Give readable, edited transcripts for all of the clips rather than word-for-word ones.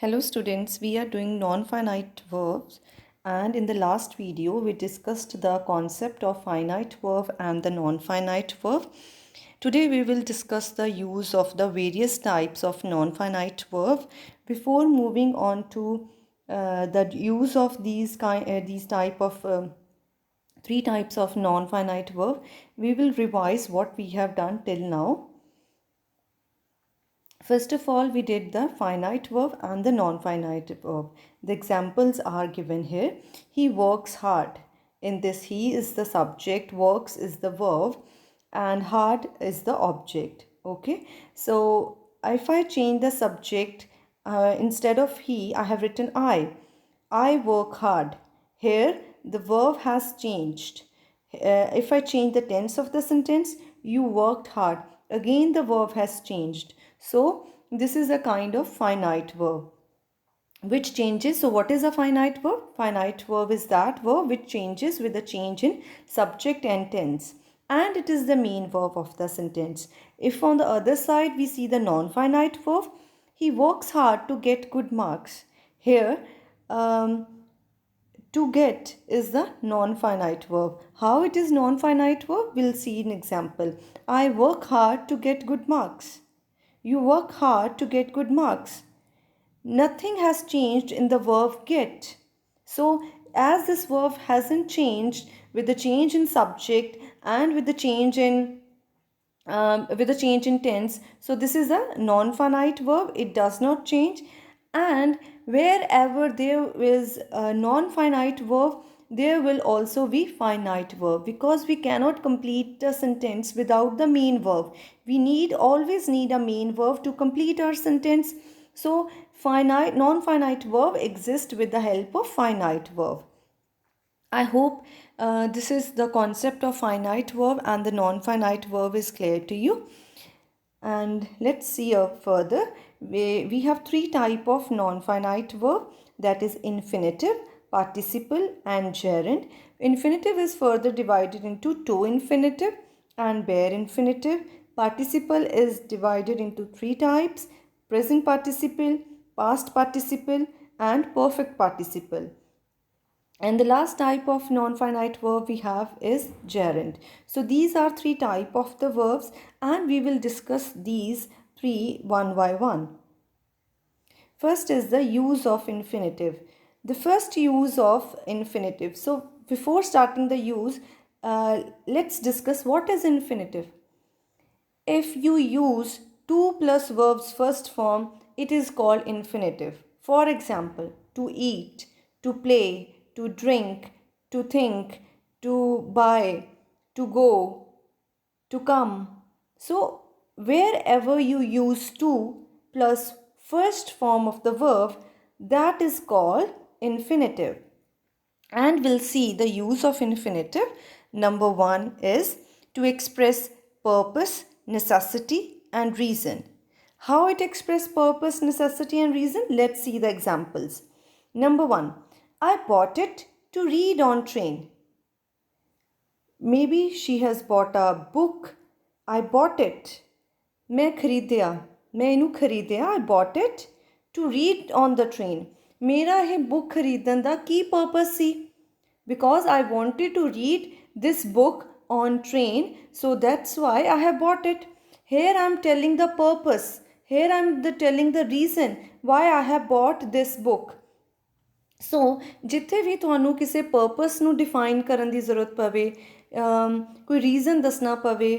Hello students, we are doing non-finite verbs, and in the last video we discussed the concept of finite verb and the non-finite verb. Today we will discuss the use of the various types of non-finite verb. Before moving on to the use of these type of three types of non-finite verb, we will revise what we have done till now. First of all, we did the finite verb and the non-finite verb. The examples are given here. He works hard. In this, he is the subject, works is the verb, and hard is the object. Okay. So, if I change the subject, instead of he, I have written I. I work hard. Here, the verb has changed. If I change the tense of the sentence, you worked hard. Again, the verb has changed. So, this is a kind of finite verb which changes. So, what is a finite verb? Finite verb is that verb which changes with a change in subject and tense. And it is the main verb of the sentence. If on the other side we see the non-finite verb, he works hard to get good marks. Here, to get is the non-finite verb. How it is non-finite verb? We'll see an example. I work hard to get good marks. You work hard to get good marks. Nothing has changed in the verb get. So, as this verb hasn't changed with the change in subject and with the change in tense, so this is a non-finite verb. It does not change, and wherever there is a non-finite verb, there will also be finite verb, because we cannot complete a sentence without the main verb. We always need a main verb to complete our sentence. So non-finite verb exists with the help of finite verb. I hope this is the concept of finite verb and the non-finite verb is clear to you. And let's see further. We have three type of non-finite verb, that is infinitive, participle and gerund. Infinitive is further divided into to infinitive and bare infinitive. Participle is divided into three types: present participle, past participle and perfect participle. And the last type of non-finite verb we have is gerund. So these are three type of the verbs, and we will discuss these three one by one. First is the use of infinitive. The first use of infinitive. So before starting the use, let's discuss what is infinitive. If you use to plus verbs first form, it is called infinitive. For example, to eat, to play, to drink, to think, to buy, to go, to come. So, wherever you use to plus first form of the verb, that is called infinitive. And we'll see the use of infinitive. Number one is to express purpose, necessity, and reason. How it expresses purpose, necessity, and reason? Let's see the examples. Number one, I bought it to read on train. Maybe she has bought a book. I bought it. मैं खरीदया, मैं इनू खरीदया. I bought it to read on the train. मेरा ये book खरीदन दा की purpose C? Because I wanted to read this book on train, so that's why I have bought it. Here I am telling the purpose. Here I am telling the reason why I have bought this book. सो जिथे भी तुहानू किसी purpose नू define करन दी ज़रूरत पवे, कोई reason दसना पवे,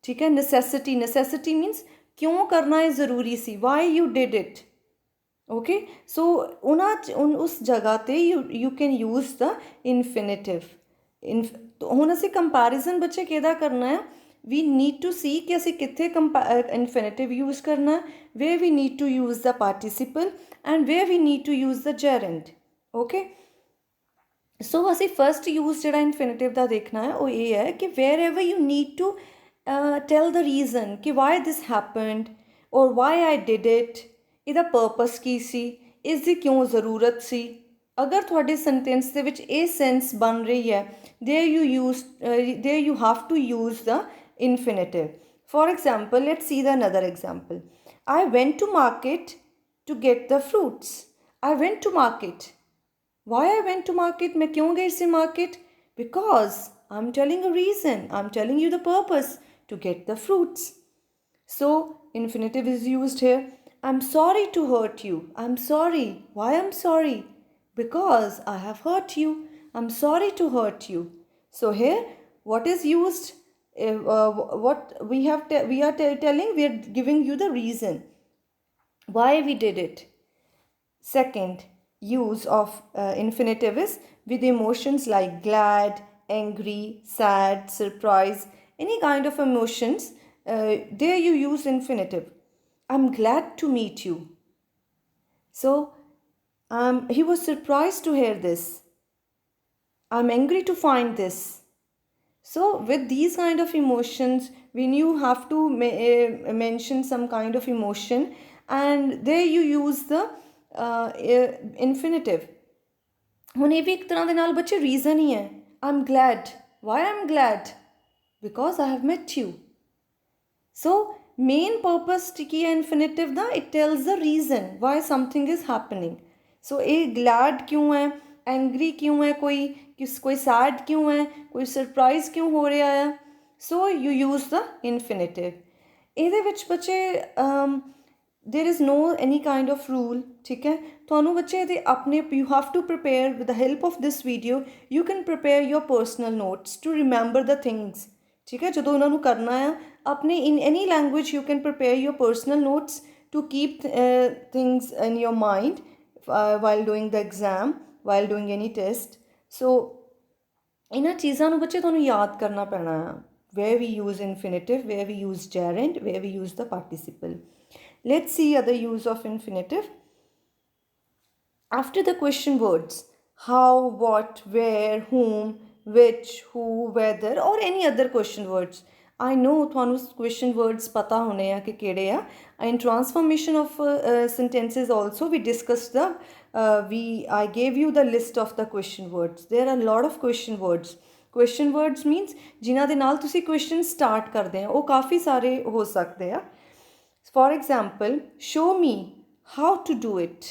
ठीक है. नैसेसिटी मीनस क्यों करना है ज़रूरी सी, why you did it. Okay, so उस जगह ते you can use the infinitive. हुण असीं कंपैरिजन बच्चे किहदा करना है, वी नीड टू सी कि असीं कित्थे इन्फिनेटिव यूज़ करना, where we need to use the participle and where we need to use the gerund. Okay, so असी फर्स्ट यूज़ जो इन्फिनेटिव का देखना है वो ये है कि wherever you need to tell the reason कि वाई दिस हैपेंड और वाई आई डिड इट, इहदा पर्पस की सी, इसकी क्यों ज़रूरत सी. अगर तुहाडे सेंटेंस दे विच ये सेंस बन रही है, there you have to use the infinitive. For example, let's see the another example. I went to market to get the fruits. I went to market. Why I went to market? मैं क्यों गई से market? Because I'm telling a reason. I'm telling you the purpose to get the fruits. So infinitive is used here. I'm sorry to hurt you. I'm sorry. Why I'm sorry? Because I have hurt you. I'm sorry to hurt you. So here, what is used? What we have we are telling, we are giving you the reason why we did it. Second use of infinitive is with emotions like glad, angry, sad, surprise, any kind of emotions. There you use infinitive. I'm glad to meet you. So he was surprised to hear this. I'm angry to find this. So with these kind of emotions, when you have to mention some kind of emotion, and there you use the infinitive. ਹੁਣ ਇਹ ਵੀ ਇੱਕ ਤਰ੍ਹਾਂ ਦੇ ਨਾਲ ਬੱਚੇ reason ਹੀ ਹੈ. I'm glad. Why I'm glad? Because I have met you. So main purpose ਕੀ ਹੈ infinitive the? It tells the reason why something is happening. So ਇਹ glad क्यों है, angry क्यों है, कोई sad क्यों है, कोई surprise क्यों हो रहा है. So you use the infinitive. ਇਹਦੇ ਵਿੱਚ ਬੱਚੇ there is no any kind of rule. ठीक है, ਤੁਹਾਨੂੰ ਬੱਚੇ ਇਹਦੇ ਆਪਣੇ you have to prepare with the help of this video. You can prepare your personal notes to remember the things. ठीक है, ਜਦੋਂ ਉਹਨਾਂ ਨੂੰ ਕਰਨਾ ਆ ਆਪਣੇ in any language you can prepare your personal notes to keep things in your mind while doing the exam, while doing any test. So ਇਹਨਾਂ ਚੀਜ਼ਾਂ ਨੂੰ ਬੱਚੇ ਤੁਹਾਨੂੰ ਯਾਦ ਕਰਨਾ ਪੈਣਾ ਆ. Where we use infinitive, where we use gerund, where we use the participle. Let's see other use of infinitive. After the question words, how, what, where, whom, which, who, whether, or any other question words. I know ਤੁਹਾਨੂੰ question words ਪਤਾ ਹੋਣੇ ਆ ਕਿ ਕਿਹੜੇ ਆ. In transformation of sentences also we discussed the I gave you the list of the question words. There are a lot of question words. Question words means ਜਿਨ੍ਹਾਂ ਦੇ ਨਾਲ ਤੁਸੀਂ question start ਕਰਦੇ ਆ. ਉਹ ਕਾਫੀ ਸਾਰੇ ਹੋ ਸਕਦੇ ਆ. For example, show me how to do it.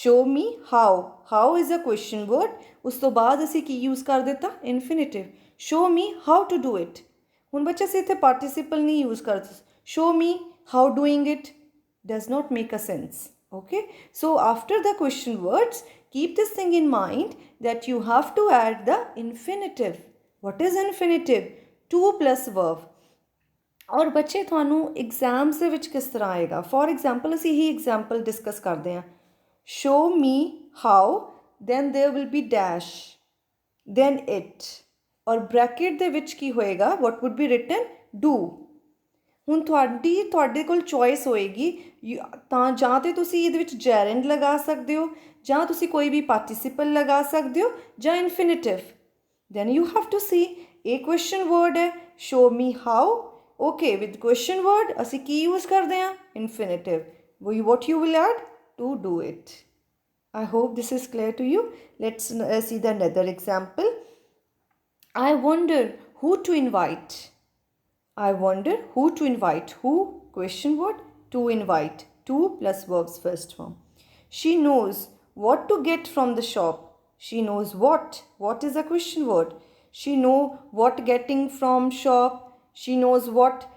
Show me how. How is a question word. ਉਸ ਤੋਂ ਬਾਅਦ ਅਸੀਂ ਕੀ use ਕਰ ਦਿੱਤਾ? Infinitive. Show me how to do it. ਹੁਣ ਬੱਚੇ ਅਸੀਂ ਇੱਥੇ participle ਨਹੀਂ use ਕਰਦੇ. Show me how doing it does not make a sense. Okay. So after the question words, keep this thing in mind that you have to add the infinitive. What is infinitive? To plus verb. और ਬੱਚੇ ਤੁਹਾਨੂੰ exams ਦੇ ਵਿੱਚ ਕਿਸ ਤਰ੍ਹਾਂ ਆਏਗਾ? For example ਅਸੀਂ ही example discuss ਕਰਦੇ ਹਾਂ. Show me how, then there will be dash, then it, और ब्रैकेट ਦੇ ਵਿੱਚ ਕੀ ਹੋਏਗਾ? What would be written? Do. ਹੁਣ ਤੁਹਾਡੇ ਕੋਲ ਚੋਇਸ ਹੋਏਗੀ ਤਾਂ ਜਾਂ ਤੇ ਤੁਸੀਂ ਇਹਦੇ ਵਿੱਚ gerund ਲਗਾ ਸਕਦੇ ਹੋ, ਜਾਂ ਤੁਸੀਂ ਕੋਈ ਵੀ participle ਲਗਾ ਸਕਦੇ ਹੋ, ਜਾਂ infinitive. Then you have to see ਇਹ question word ਹੈ. Show me how. Okay, with question word ਅਸੀਂ ਕੀ use ਕਰਦੇ ਹਾਂ? Infinitive. What you will add? To do it. I hope this is clear to you. Let's see the another example. I wonder who to invite. I wonder who to invite. Who? Question word. To invite. To plus verbs first form. She knows what to get from the shop. She knows what. What is a question word? She know what getting from shop. She knows what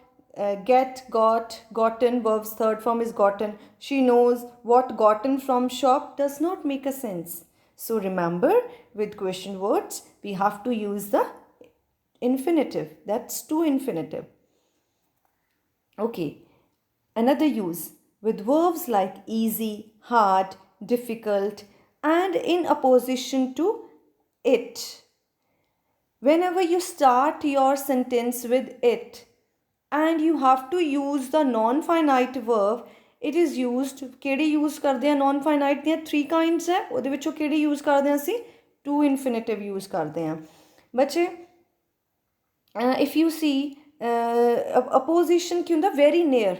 get, got, gotten, verbs third form is gotten. She knows what gotten from shop does not make a sense. So remember, with question words, we have to use the infinitive. That's to infinitive. Okay, another use with verbs like easy, hard, difficult, and in opposition to it. Whenever you start your sentence with it and you have to use the non-finite verb, it is used. ਕਿਹੜੀ use ਕਰਦੇ ਆ? Non-finite ਦੀਆਂ 3 kinds ਹੈ. ਉਹਦੇ ਵਿੱਚੋਂ ਕਿਹੜੀ use ਕਰਦੇ ਆ ਅਸੀਂ? To infinitive use ਕਰਦੇ ਆ. ਬੱਚੇ if you see opposition ਕੀ ਹੁੰਦਾ? Very near.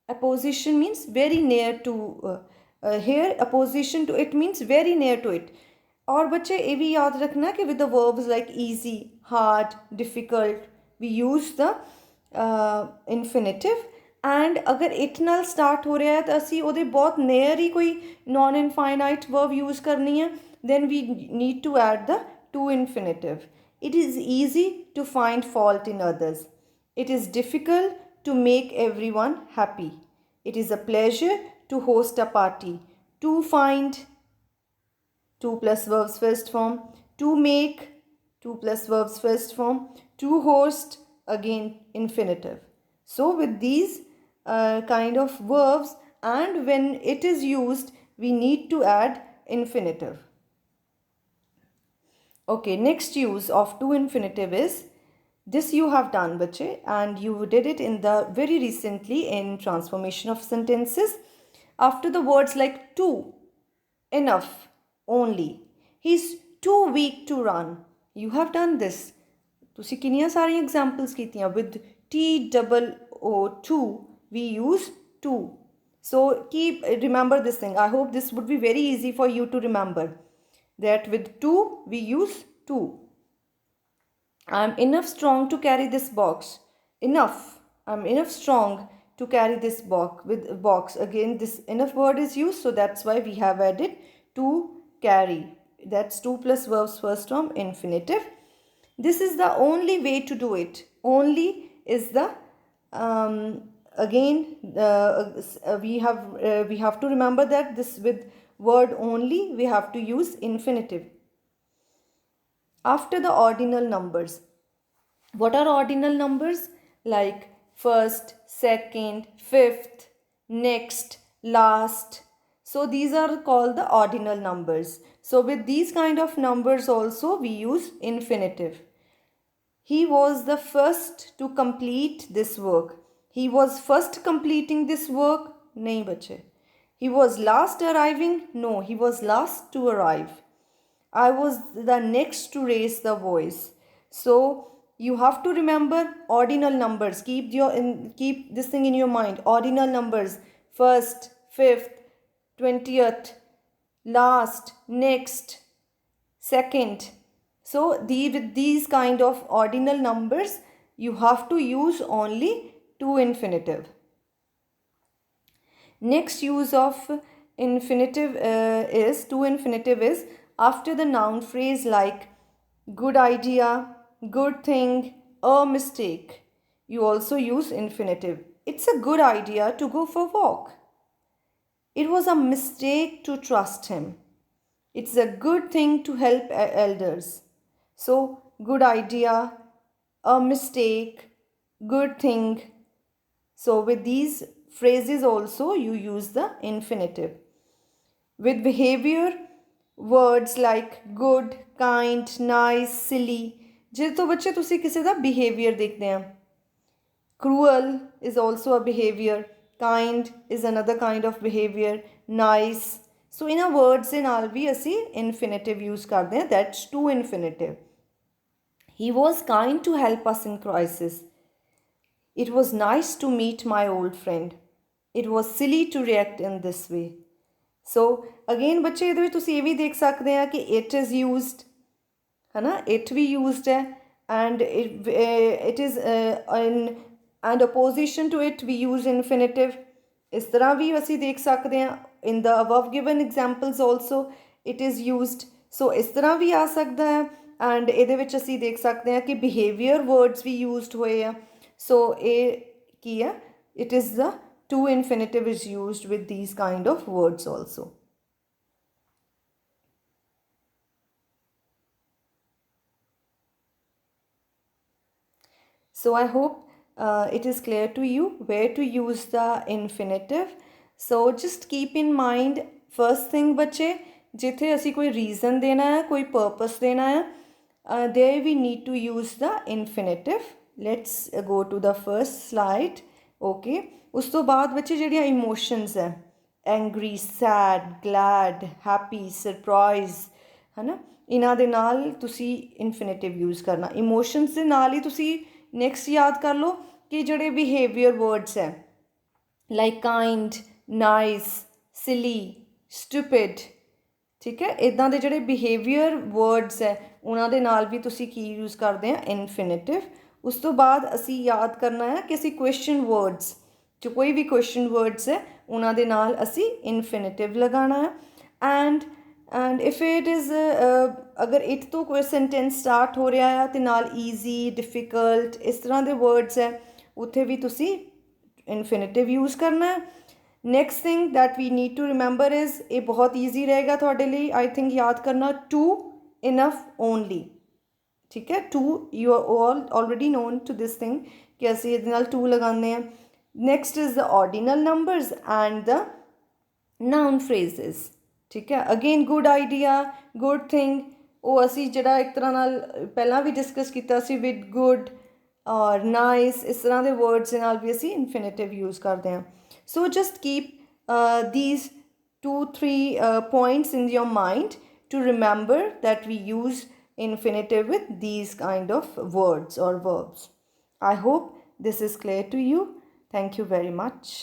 Opposition means very near to. Here opposition to it means very near to it. और बच्चे ये भी याद रखना कि with the verbs like easy, hard, difficult, we use the infinitive, and अगर it नाल स्टार्ट हो रहा है तो असी वो बहुत नेयर ही कोई नॉन इनफाइनाइट वर्ब यूज़ करनी है then we need to add the to infinitive. It is easy to find fault in others. It is difficult to make everyone happy. It is a pleasure to host a party. To find, to plus verbs first form. To make, to plus verbs first form. To host, again infinitive. So with these kind of verbs, and when it is used we need to add infinitive. Okay, next use of to infinitive is this you have done bache, and you did it in the very recently in transformation of sentences. After the words like too, enough, only, he's too weak to run, you have done this. ਤੁਸੀਂ ਕਿੰਨੀਆਂ ਸਾਰੀਆਂ examples ਕੀਤੀਆਂ with TOO we use to. So keep remember this thing. I hope this would be very easy for you to remember that with to we use to. I'm enough strong to carry this box. Enough. I'm enough strong to carry this box. With box, again this enough word is used, so that's why we have added to carry. That's to plus verbs first form infinitive. This is the only way to do it. Only is the again we have to remember that this with word only we have to use infinitive. After the ordinal numbers. What are ordinal numbers? Like first, second, fifth, next, last. So these are called the ordinal numbers. So with these kind of numbers also we use infinitive. He was the first to complete this work. He was first completing this work. Nahi bache. He was last arriving. No, he was last to arrive. I was the next to raise the voice. So you have to remember ordinal numbers. Keep this thing in your mind. Ordinal numbers: first, fifth, 20th, last, next, second. So with these kind of ordinal numbers you have to use only to infinitive. Next use of infinitive is to infinitive is after the noun phrase like good idea, good thing, a mistake. You also use infinitive. It's a good idea to go for a walk. It was a mistake to trust him. It's a good thing to help elders. So good idea, a mistake, good thing. So with these phrases also you use the infinitive. With behavior, words like good, kind, nice, silly. जितो बच्चे तुसी किसी दा behavior देखते हैं. Cruel is also a behavior. Kind is another kind of behavior. Nice. So in our words in all we asi infinitive use करते हैं. That's to infinitive. He was kind to help us in crisis. It was nice to meet my old friend. It was silly to react in this way. So again बच्चे इधर भी तुसी ये भी देख सकते हैं कि it is used, है ना, it भी used है, and it is and opposition to it we use infinitive. इस तरह भी असी देख सकते हैं in the above given examples also it is used. So इस तरह भी आ सकता है, and ਇਹਦੇ ਵਿੱਚ ਅਸੀਂ ਦੇਖ ਸਕਦੇ ਹਾਂ ਕਿ behavior words ਵੀ used ਹੋਏ ਆ. So ਇਹ ਕੀ ਹੈ, it is the to infinitive is used with these kind of words also. So I hope it is clear to you where to use the infinitive. So just keep in mind first thing बच्चे, जिथे असी कोई reason देना है, कोई purpose देना है, there we need to use the infinitive. Let's go to the first slide. Okay, उस तो बाद बच्चे ਜਿਹੜੀਆਂ emotions है, angry, sad, glad, happy, surprise, है ना, इन्हां दे नाल तुसी infinitive use करना. Emotions दे नाल ही तुसी next याद कर लो कि ਜਿਹੜੇ behavior words है like kind, nice, silly, stupid, ठीक है, इदां दे ਜਿਹੜੇ behavior words है ਉਹਨਾਂ ਦੇ ਨਾਲ ਵੀ ਤੁਸੀਂ ਕੀ यूज़ ਕਰਦੇ हैं infinitive. उस तो बाद असी याद करना है कि असी question words ਜੋ ਕੋਈ ਵੀ ਕੁਐਸਚਨ ਵਰਡਸ ਹੈ ਉਹਨਾਂ ਦੇ ਨਾਲ ਅਸੀਂ ਇਨਫਿਨਿਟਿਵ ਲਗਾਉਣਾ ਹੈ। ਐਂਡ ਇਫ ਇਟ ਇਜ਼ ਅਗਰ ਇਟ ਤੋਂ ਕੋਈ ਸੈਂਟੈਂਸ ਸਟਾਰਟ ਹੋ ਰਿਹਾ ਆ ਅਤੇ ਨਾਲ ਈਜ਼ੀ ਡਿਫਿਕਲਟ ਇਸ ਤਰ੍ਹਾਂ ਦੇ ਵਰਡਸ ਹੈ ਉੱਥੇ ਵੀ ਤੁਸੀਂ ਇਨਫਿਨਿਟਿਵ ਯੂਜ਼ ਕਰਨਾ ਹੈ। Next thing that we need to remember is, ਇਹ ਬਹੁਤ ਈਜ਼ੀ ਰਹੇਗਾ ਤੁਹਾਡੇ ਲਈ ਆਈ ਥਿੰਕ ਯਾਦ ਕਰਨਾ, ਟੂ ਇਨਫ ਓਨਲੀ। ਠੀਕ ਹੈ, to you are already known to this thing ਕਿ ਅਸੀਂ ਇਹਦੇ ਨਾਲ ਟੂ ਲਗਾਉਂਦੇ ਹਾਂ। Next is the ordinal numbers and the noun phrases. ਠੀਕ ਹੈ, again good idea, good thing, ਉਹ ਅਸੀਂ ਜਿਹੜਾ ਇੱਕ ਤਰ੍ਹਾਂ ਨਾਲ ਪਹਿਲਾਂ ਵੀ ਡਿਸਕਸ ਕੀਤਾ ਸੀ ਵਿਦ ਗੁੱਡ ਔਰ ਨਾਈਸ, ਇਸ ਤਰ੍ਹਾਂ ਦੇ ਵਰਡਸ ਦੇ ਨਾਲ ਵੀ ਅਸੀਂ ਇਨਫਿਨਿਟਿਵ ਯੂਜ਼ ਕਰਦੇ ਹਾਂ। ਸੋ just keep these 2-3 points in your mind to remember that we use infinitive with these kind of words or verbs. I hope this is clear to you. Thank you very much.